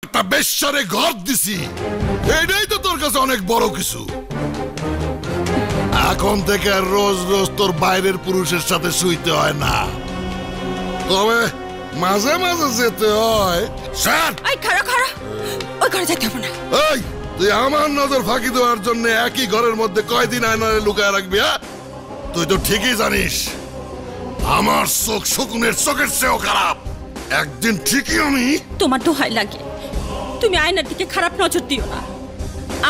একটা বেশ্যারে ঘর দিছি, এটাই তো তোর কাছে অনেক বড় কিছু। এখন থেকে রোজ রোজ তোর বাইরের পুরুষের সাথে শুইতে হয় না, তবে মাঝে মাঝে যেতে হয়। ওই ঘরে যেতে হবে না। এই, তুই আমার নজর ফাঁকি দেওয়ার জন্য একই ঘরের মধ্যে কয়দিন আয়নারে লুকায় রাখবি? তুই তো ঠিকই জানিস আমার চোখ শকুনের চোখের চেয়েও খারাপ। একদিন ঠিকই আমি। তোমার দোহাই লাগে, তুমি আয়নার দিকে খারাপ নজর দিও না।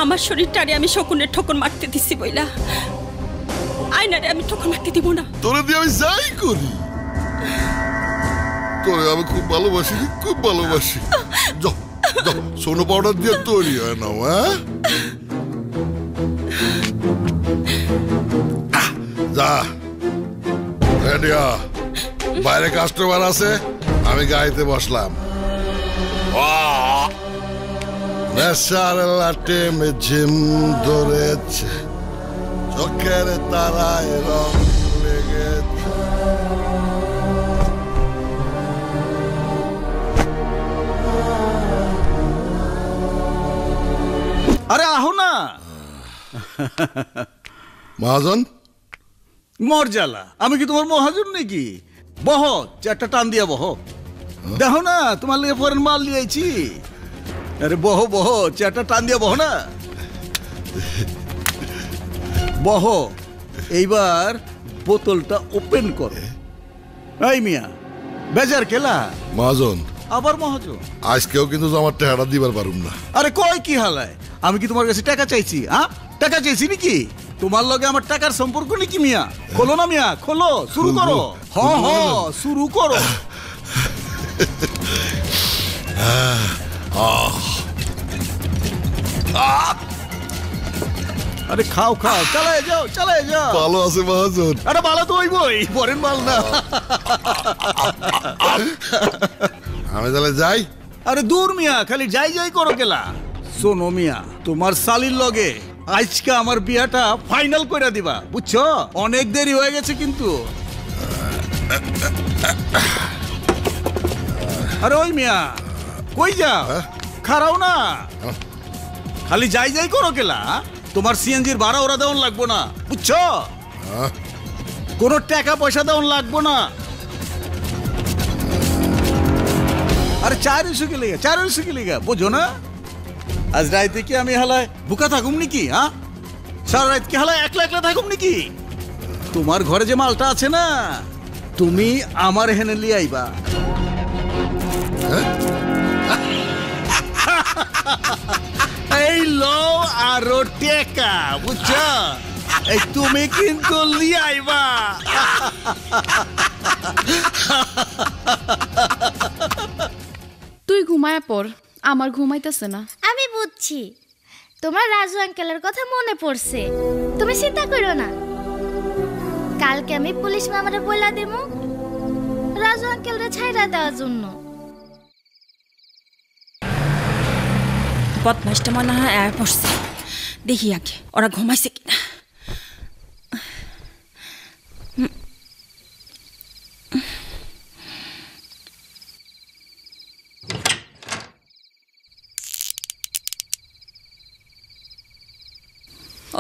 আমার শরীরটারে আমি শকুনের ঠোকর মারতে দিছি বইলা আয়নারে আমি ঠোকর মারতে দিব না। তোরে দিয়ে আমি যাই করি, তোরে আমি খুব ভালোবাসি, খুব ভালোবাসি। সোনো পাউডার দিয়ে তৈরি হয় না? যা রেডিয়া, বাইরে কাস্টমার আছে, আমি গাইতে বসলাম। নেশার লাটে মে ঝিম ধরেছে, চোখের তারায় রং লেগেছে। আরে আহো না মহাজন। মরজালা, আমি কি তোমার মহাজন নাকি? বহ, চারটা টান দিয়া বহ। দেখো না তোমার লিয়ে ফরেন মাল নিয়ে আইছি। আরে বহ বহ, চারটা টান দিয়া বহ না। বহ, এইবার বোতলটা ওপেন করো। এই মিয়া, বেজার কেলা? মহাজন। আবার মহাজন? আজকেও কিন্তু আমার টাকাটা দিবার পারুম না। আরে কয় কি হালায়, আমি কি তোমার কাছে টাকা চাইছি? টাকা চাইছি নাকি? তোমার লগে আমার টাকার সম্পর্ক নাকি মিয়া? খোলো না মিয়া, খোলো, শুরু করো। শুরু করো। আরে খাও খাও, চালায় যাও, চালায় যাও। ভালো আছে মহাজন? আরে ভালো তো হইবই, পরের মাল না। আমি তাহলে যাই। আরে দূর মিয়া, খালি যাই যাই করো কেলা। শোনো মিয়া, তোমার শালির লগে আজকে আমার বিয়াটা ফাইনাল করে দিবা, বুঝছো? অনেক দেরি হয়ে গেছে কিন্তু। আরে ওই মিয়া, কই যাও? খারাও না, খালি যাই যাই করো কেলা। তোমার সিএনজির ভাড়া ওরা দেওয়ান লাগবো না, বুঝছো? কোনো টাকা পয়সা দেওয়ান লাগবো না। আরে চার শুকে লেগে বুঝো না? আজ রাইতে কি আমি হালায় বুকা থাকুম নাকি? সারা রাত কি হালায় একলা একলা থাকুম নাকি? তোমার ঘরে যে মালটা আছে না, তুমি আমার হেনে লিয়ে আইবা। এই লো আরো টেকা, বুঝছো? এই তুমি কিন্তু লিয়ে আইবা। তুই ঘুমায় পড়, আমার ঘুমাইতেছে না। আমি বুঝছি, তোমার রাজু আঙ্কেলের কথা মনে পড়ছে। তুমি চিন্তা করো না, কালকে আমি পুলিশ মামারে বইলা দেব রাজু আঙ্কেলরে ছাইরা দেওয়ার জন্য। বদমাইশটা মনে হয় পড়ছে, দেখি আগে ওরা ঘুমাইছে কিনা।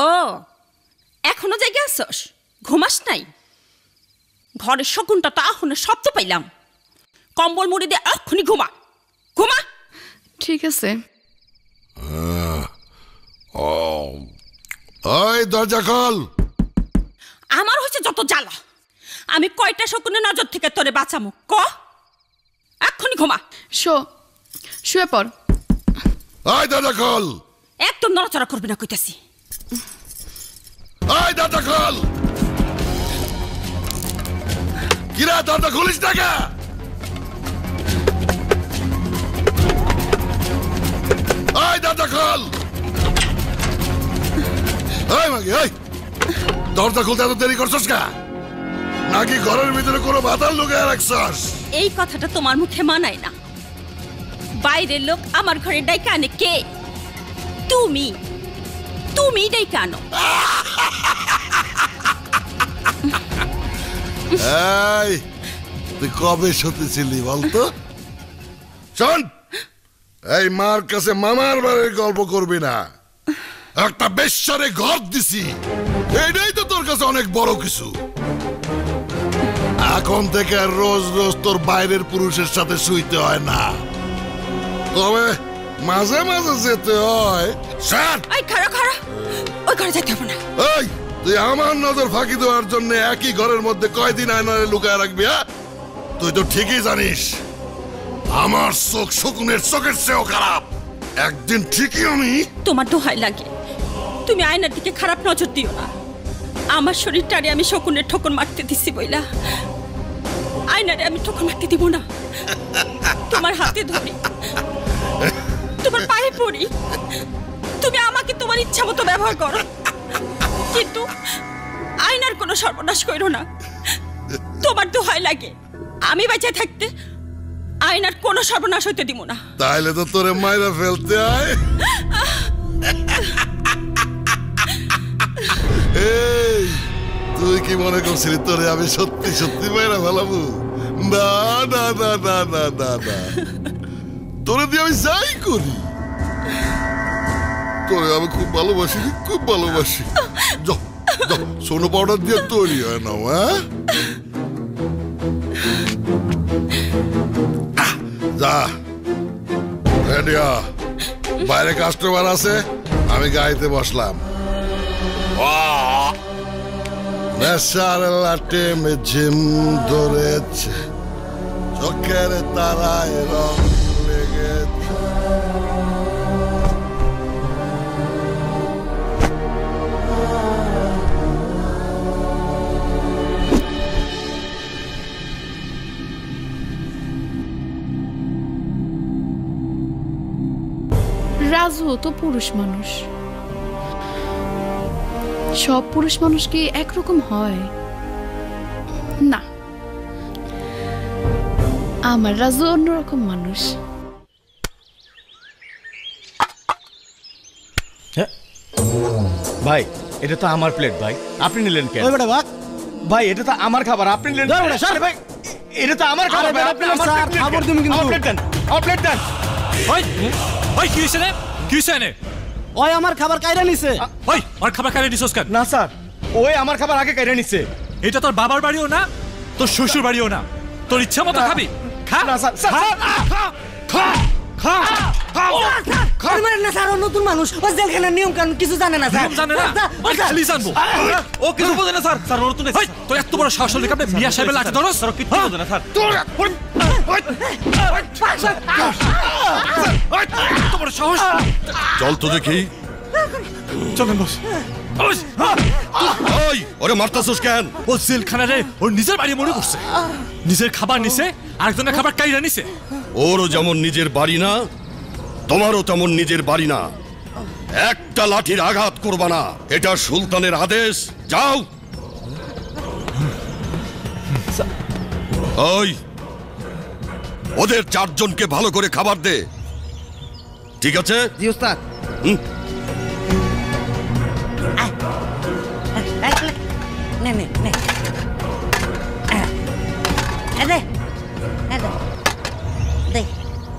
ও, এখনো জায়গা আসস? ঘুমাস নাই? ঘরের শকুনটা তো আহনের শব্দ পাইলাম। কম্বল মুড়ি দিয়ে এক্ষুনি ঘুমা, ঘুমা। ঠিক আছে। ওই দরজা খোল। আমার হচ্ছে যত জ্বালা, আমি কয়টা শকুনের নজর থেকে তোরে বাঁচামু ক? এক্ষুনি ঘুমা। শুয়ে পড়। ওই দরজা খোল। একদম নড়াচড়া করবি না কইতাছি। ওই দরজা খোল। কিরা দরজা খুলিস না কে? ওই দরজা খোল। ওই মাগি, ওই দরজা খুলতে এত দেরি করছস কা? নাকি ঘরের ভিতরে কোনো বাতাল লুকিয়ে রাখছস? এই কথাটা তোমার মুখে মানায় না। বাইরের লোক আমার ঘরে ডাইকা আনে কে? তুমি। তুমি ডাইকা আনো। এই, তুই কবে সতেছিলি বলতো? শোন, এই মার কাছে মামার বাড়ির গল্প করবি না। একটা বেশ্যারে ঘর দিছি, এইটাই তো তোর কাছে অনেক বড় কিছু। এখন থেকে আর রোজ রোজ তোর বাইরের পুরুষের সাথে শুইতে হয় না, তবে মাঝে মাঝে যেতে হয়। স্যার এই খাড়া খাড়া, ওই ঘরে যেতে হবে না। এই তুই আমার নজর ফাঁকি দেওয়ার জন্য একই ঘরের মধ্যে কয়দিন আয়নারে লুকায় রাখবি? তুই তো ঠিকই জানিস আমার চোখ শকুনের চোখের চেয়েও খারাপ। একদিন ঠিকই আমি। তোমার দোহাই লাগে, তুমি আয়নার দিকে খারাপ নজর দিও না। আমার শরীরটারে আমি শকুনের ঠোকর মারতে দিছি বইলা আয়নারে আমি ঠোকর মারতে দিব না। তোমার হাতে ধরি, তোমার পায়ে পড়ি, তুমি আমাকে তোমার ইচ্ছা মতো ব্যবহার করো, কিন্তু আয়নার কোনো সর্বনাশ করো না। তোমার দোহাই লাগে, আমি বেঁচে থাকতে আয়নার কোনো সর্বনাশ হইতে দিব না। তাহলে তো তোরে মাইরা ফেলতে হয়। এই তুই কি মনে করছিলি তোরে আমি সত্যি সত্যি মাইরা ফেলাবো? না না না না না না না, তোরে দিয়ে আমি যাই করি। তোরে আমি খুব ভালোবাসি, খুব ভালোবাসি। সোনো পাউডার দিয়ে তৈরি হয় না? যা রেডি হ, বাইরে কাস্টমার আছে, আমি গাড়িতে বসলাম। নেশার লাটে মে ঝিম ধরেছে, চোখের তারায় রং লেগেছে। রাজু তো পুরুষ মানুষ, সব পুরুষ মানুষ কি একরকম হয়? না, আমার রাজু অন্যরকম মানুষ। ভাই এটা তো আমার প্লেট ভাই, আপনি নিলেন কেন? ভাই এটা তো আমার খাবার, আপনি নিলেন। ভাই এটা তো আমার খাবার ভাই, আপনি আমার খাবার দিবেন কিন্তু। আমার প্লেট দেন, আমার প্লেট দেন। ওই ওই কি হইছে রে, কি হইছে নে? ওই আমার খাবার কাইরা নিছে। ওই আর খাবার কাইরা নিছস কেন? না স্যার, ওই আমার খাবার আগে কাইরা নিছে। এটা তোর বাবার বাড়িও না, তোর শ্বশুর বাড়িও না, তোর ইচ্ছা মতো খাবি। খা না স্যার, খা খা খা খা। মারেন না স্যার, ও নতুন মানুষ, ও জেলখানার নিয়ম কানুন কিছু জানে না স্যার। নিয়ম জানে না, ওই খালি জানবো। ও কিছু বোঝে না স্যার। স্যার ওর নতুন এসেছে। তোর এত বড় সাহস হলে আপনি মিয়া সাহেবের লাঠি ধরস? স্যার কিছু বোঝে না স্যার। এত বড় সাহস। চল তো দেখি। চলেন বস। ওই ওরে মারতাছস কেন? ও জেলখানা রে ওর নিজের বাড়ি মনে করছে, নিজের খাবার নিছে, আরেকজনের খাবার কাইরা নিছে। ওরও যেমন নিজের বাড়ি না, তোমারও তেমন নিজের বাড়ি না। একটা লাঠির আঘাত করবা না, এটা সুলতানের আদেশ। যাও। ওই ওদের চারজনকে ভালো করে খাবার দে, ঠিক আছে? জি ওস্তাদ। নে নে নে,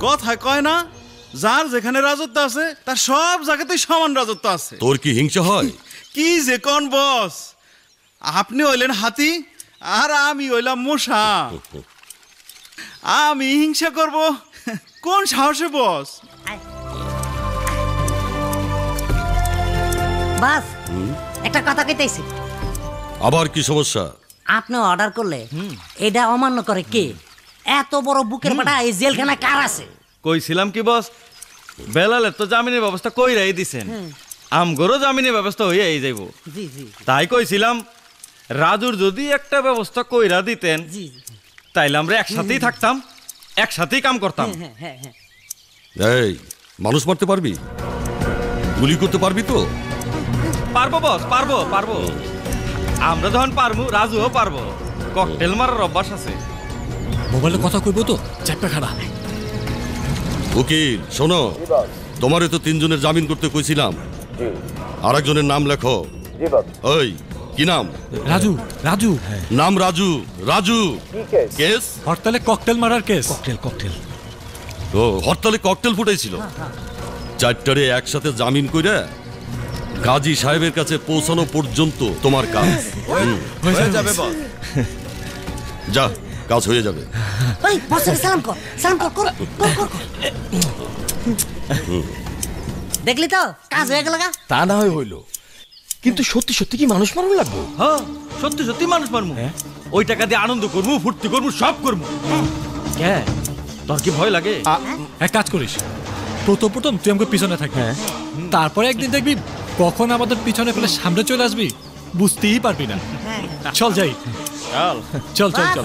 কথায় কয় না, যার যেখানে রাজত্ব আছে তার সব জায়গাতেই সমান রাজত্ব আছে। তোর কি হিংসা হয়? কি যে কোন বস, আপনি হইলেন হাতি আর আমি হইলাম মশা। আমি হিংসা করব কোন সাহসে বস? বাস একটা কথা কইতেছি। আবার কি সমস্যা? আপনি অর্ডার করলে এটা অমান্য করে কে? এত বড় বুকের পাটা এই জেলখানা কার আছে? কইছিলাম কি বস, বেলালের তো জামিনের ব্যবস্থা কইরাই দিছেন, আমগরও জামিনের ব্যবস্থা হইয়াই যাইব। জি জি তাই কইছিলাম রাজুর যদি একটা ব্যবস্থা কইরা দিতেন, জি জি। তাইলে আমরা একসাথেই থাকতাম, একসাথেই কাম করতাম। হ্যাঁ হ্যাঁ হ্যাঁ। এই মানুষ মারতে পারবি? গুলি করতে পারবি তো? পারবো বস, পারবো পারবো। আমরা যখন পারবো রাজুও পারবো, ককটেল মারার অভ্যাস আছে। মোবাইলে কথা কইবো তো, চাপটা খাড়া। উকিল শোনো, তোমারে তো তিনজনের জামিন করতে কইছিলাম, আর একজনের নাম লেখো। ওই কি নাম? রাজু। রাজু নাম রাজু। রাজু কেস হরতালে ককটেল মারার কেস। ককটেল ককটেল ও হরতালে ককটেল ফুটাইছিল, চারটারে একসাথে জামিন কইরা গাজী সাহেবের কাছে পৌঁছানো পর্যন্ত তোমার কাজ। হয়ে যাবে বস। যা, কাজ হয়ে যাবে। ওই বসের সালাম কর, সালাম কর, কর কর কর কর। দেখলি তো কাজ হয়ে গেল গা। তা না হয় হইলো, কিন্তু সত্যি সত্যি কি মানুষ মারুন লাগবে? হ্যাঁ সত্যি সত্যি মানুষ মারমু। ওই টাকা দিয়ে আনন্দ করবো, ফুর্তি করবো, সব করবো। কে তোর কি ভয় লাগে? এক কাজ করিস, প্রথম তুই আমাকে পিছনে থাকবি, তারপরে একদিন দেখবি কখন আমাদের পিছনে ফেলে সামনে চলে আসবি, বুঝতেই পারবি না। চল যাই, চল চল চল চল।